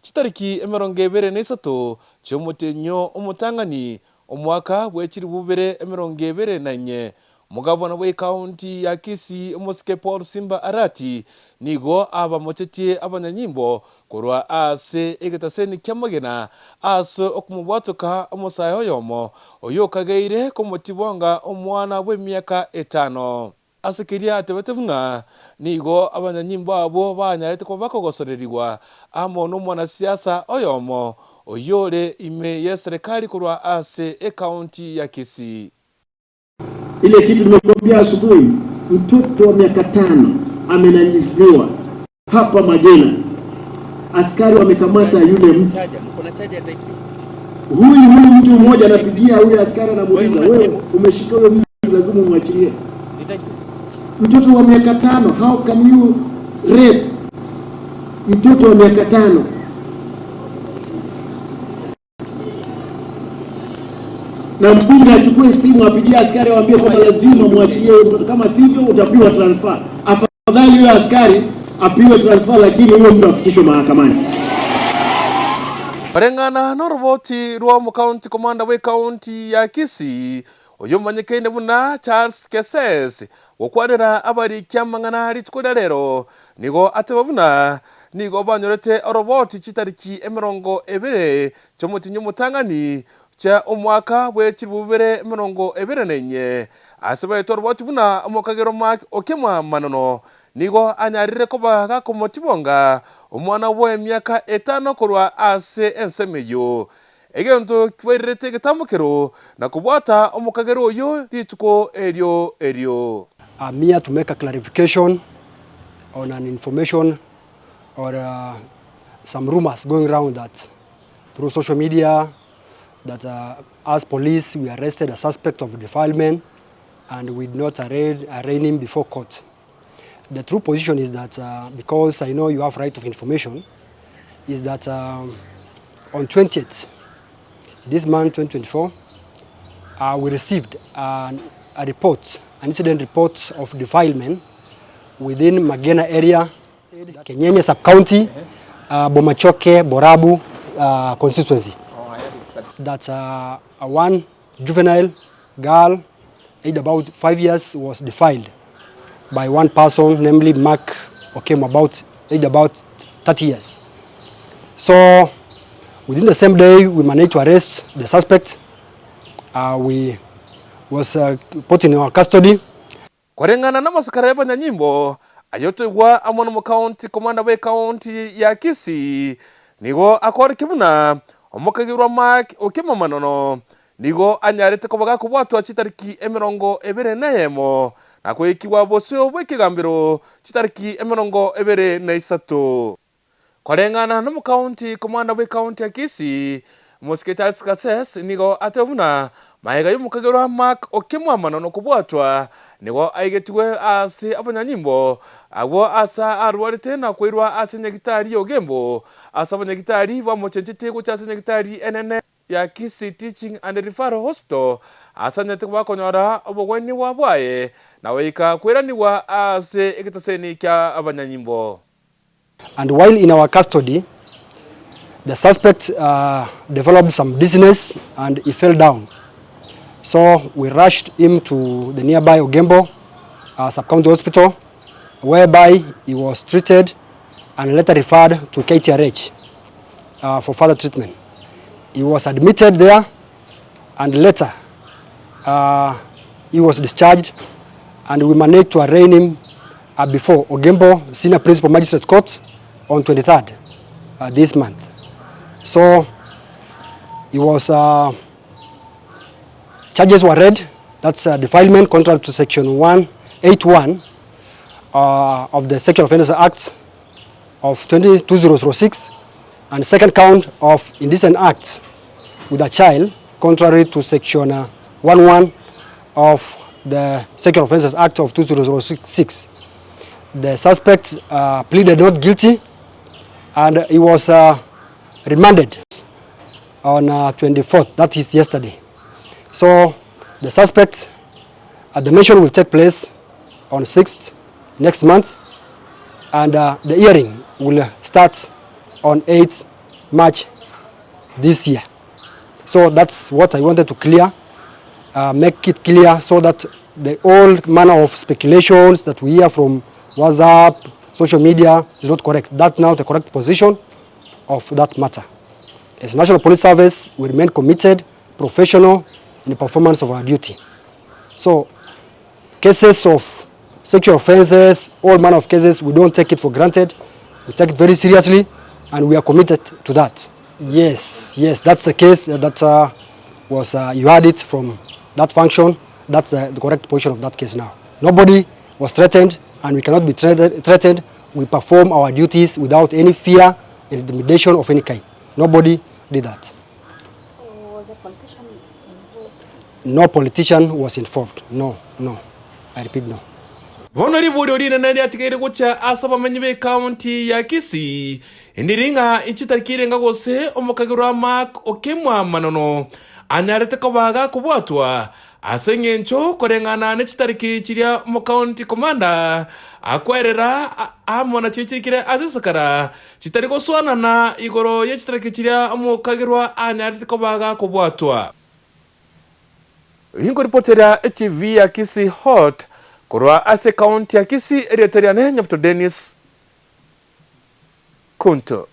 chitariki emirongo ebere n'esatu cy'omutenyo omutangani omwaka w'ekiri bubere emirongo ebere na nye. Mugavana w'ekaunti ya Kisii Omusike Paul Simba Arati nigo abamochetie abanyanyimbo kurwa ase egetaseni kyamagena ase okumubwatuka omusayo yomo oyokageire komutibonga omwana w'emyaka 5 asekeria atebetebuna nigo abanyanyimbo abo banyarete ko bakogosoreriwa amo n'omwana siasa oyomo oyore ime ya serikali kurwa ase ekaunti ya Kisii. Ile kitu nimekwambia asubuhi, mtoto wa miaka 5 amenanyiziwa hapa Magena. Askari wamekamata yule mtu. Huyu mtu mmoja anapigia huyu askari anamuuliza, wewe umeshika huyo mtu, lazima umwachilie. Mtoto wa miaka 5, how can you rape mtoto wa miaka 5? Na mbunge achukue simu apigie askari waambie kwamba lazima muachilie mtoto, kama sivyo utapiwa transfer. Afadhali yule askari apiwe transfer, lakini huyo mtu afikishwe mahakamani. Parengana noroboti rwa mu county commander we county ya Kisii oyo manyekene buna Charles Keses okwarera abari kyamangana ritkoda rero nigo atebabuna nigo banyorete oroboti chitariki emirongo ebere cyomutinyo mutangani cha omwaka w'ekibubere emirongo ebere nenye asaba etoroboti buna omukagero mak okemwa manono nigo anyarire ko baga komotibonga omwana w'emyaka 5 kurwa ase ensemeyo egento kwerete getamukero na kubwata omukagero oyo rituko eryo. I'm here to make a clarification on an information or some rumors going around that through social media that as police we arrested a suspect of defilement and we did not arraign him before court. The true position is that because I know you have right of information, is that on 20th this month 2024 we received a report, an incident report of defilement within Magena area, Kenyenye sub-county, Bomachoke, Borabu constituency. That one juvenile girl, aged about 5 years, was defiled by one person, namely Mark Okemo, aged about 30 years. So within the same day, we managed to arrest the suspect. We was put in our custody. Kwarengana na masakara y'abanyanyimbo ayotogwa amono mu county commander we county ya Kisii nigo akora kibuna omukagirwa Mark Okemo manono nigo anyarete ko baga kubwatwa chitariki emirongo ebere nayemo nakwekiwa bosyo bwekigambiro chitariki emirongo ebere na 3. Kwarengana no mu county commander we county ya Kisii Musketa Keses nigo atebuna mahega y'umukagirwa Mark Okemo manono kubwatwa nigo aigetiwe ase abanyanyimbo abo asa arwarite na kwirwa ase nyagitari yogembo asa abanyagitari bamuchenchete ko cyase nyagitari NN ya Kisii Teaching and Referral Hospital asa nyate bakonyora obogweni wabwaye nawe ikakwiraniwa ase egitaseni kya abanyanyimbo. And while in our custody, the suspect developed some dizziness and he fell down. So we rushed him to the nearby Ogembo sub-county hospital, whereby he was treated and later referred to KTRH for further treatment. He was admitted there and later he was discharged, and we managed to arraign him before Ogembo Senior Principal Magistrate Court on 23rd this month. So he was charges were read. That's defilement contrary to section 181 of the Sexual Offences Act of 2006, and second count of indecent acts with a child contrary to section 11 of the Sexual Offences Act of 2006. The suspect pleaded not guilty and he was remanded on 24th, that is yesterday. So the suspect the mention will take place on 6th next month, and the hearing will start on 8th March this year. So that's what I wanted to clear, make it clear so that the all manner of speculations that we hear from WhatsApp, social media is not correct. That's now the correct position of that matter. As National Police Service, we remain committed, professional in the performance of our duty. So cases of sexual offenses, all manner of cases, we don't take it for granted. We take it very seriously, and we are committed to that. Yes, that's the case that was, you had it from that function. That's the correct position of that case now. Nobody was threatened, and we cannot be threatened. We perform our duties without any fear, intimidation of any kind. Nobody did that. Was a politician involved? No politician was involved. No. I repeat, no. Vono liburi lina nali atigere gucha asaba manyibe county ya Kisii indiringa ichitarikire ngagose omukagirwa Mark okemwa manono anyarete kabaga kubwatwa asenyencho korengana nechitariki chiria mu county commander akwerera amona chichikire azisakara chitariko swanana igoro yechitariki chiria omukagirwa anyarete kabaga kubwatwa. Hingo reportera TV ya Kisii Hot Kurwa ase county ya Kisii eritoriane Nyapto Dennis Kunto.